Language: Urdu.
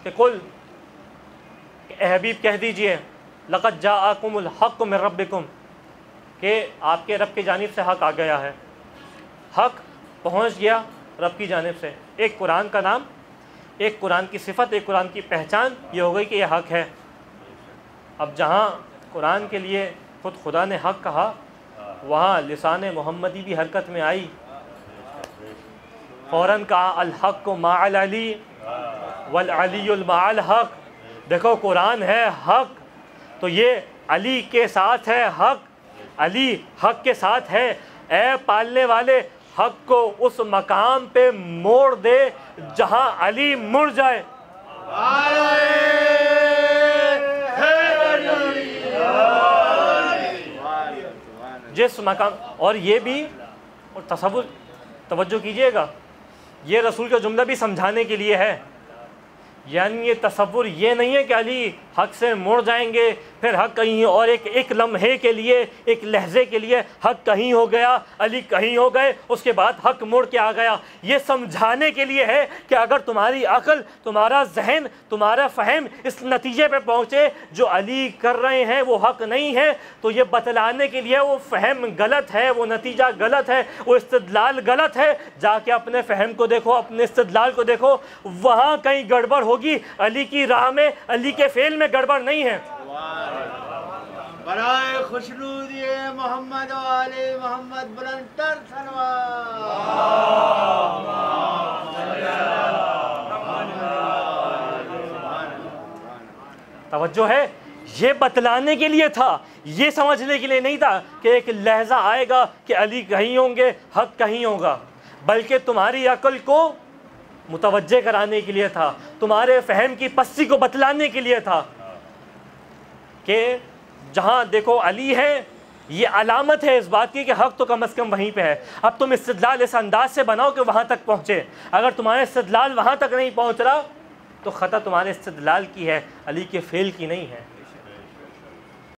کہ کل اے حبیب کہہ دیجئے لقد جاءکم الحق من ربکم، کہ آپ کے رب کی جانب سے حق آ گیا ہے، حق پہنچ گیا رب کی جانب سے۔ ایک قرآن کا نام، ایک قرآن کی صفت، ایک قرآن کی پہچان یہ ہو گئی کہ یہ حق ہے۔ اب جہاں قرآن کے لیے خود خدا نے حق کہا، وہاں لسان محمدی بھی حرکت میں آئی، فوراً کہا الحق مع العلی والعلی مع الحق۔ دیکھو قرآن ہے حق، تو یہ علی کے ساتھ ہے حق، علی حق کے ساتھ ہے۔ اے پالنے والے، حق کو اس مقام پہ موڑ دے جہاں علی مڑ جائے۔ جس مقام، اور یہ بھی اور تصور، توجہ کیجئے گا، یہ رسول کا جملہ بھی سمجھانے کے لیے ہے، یعنی یہ تصور یہ نہیں ہے کہ علی حق سے مڑ جائیں گے، پھر حق کہیں اور ایک لمحے کے لیے، ایک لحظے کے لیے حق کہیں ہو گیا، علی کہیں ہو گئے، اس کے بعد حق مڑ کے آ گیا۔ یہ سمجھانے کے لیے ہے کہ اگر تمہاری عقل، تمہارا ذہن، تمہارا فہم اس نتیجے پہ پہنچے جو علی کر رہے ہیں وہ حق نہیں ہے، تو یہ بتلانے کے لیے وہ فہم غلط ہے، وہ نتیجہ غلط ہے، وہ استدلال غلط ہے۔ جا کے اپنے فہم کو دیکھو، اپنے استدلال کو دیکھو، وہاں کہیں گڑبڑ ہوگی، علی کی راہ میں، علی کے فعل میں گڑبڑ نہیں ہے۔ برائے خوشنودی محمد و آل محمد بلند تر صلوات۔ توجہ ہے، یہ بتلانے کے لیے تھا، یہ سمجھنے کے لیے نہیں تھا کہ ایک لحظہ آئے گا کہ علی کہیں ہوں گے، حق کہیں ہوگا، بلکہ تمہاری عقل کو متوجہ کرانے کے لیے تھا، تمہارے فہم کی پستی کو بتلانے کے لیے تھا کہ جہاں دیکھو علی ہے، یہ علامت ہے اس بات کی کہ حق تو کم از کم وہیں پہ ہے۔ اب تم استدلال اس انداز سے بناؤ کہ وہاں تک پہنچے، اگر تمہارا استدلال وہاں تک نہیں پہنچ رہا تو خطا تمہارے استدلال کی ہے، علی کے فعل کی نہیں ہے۔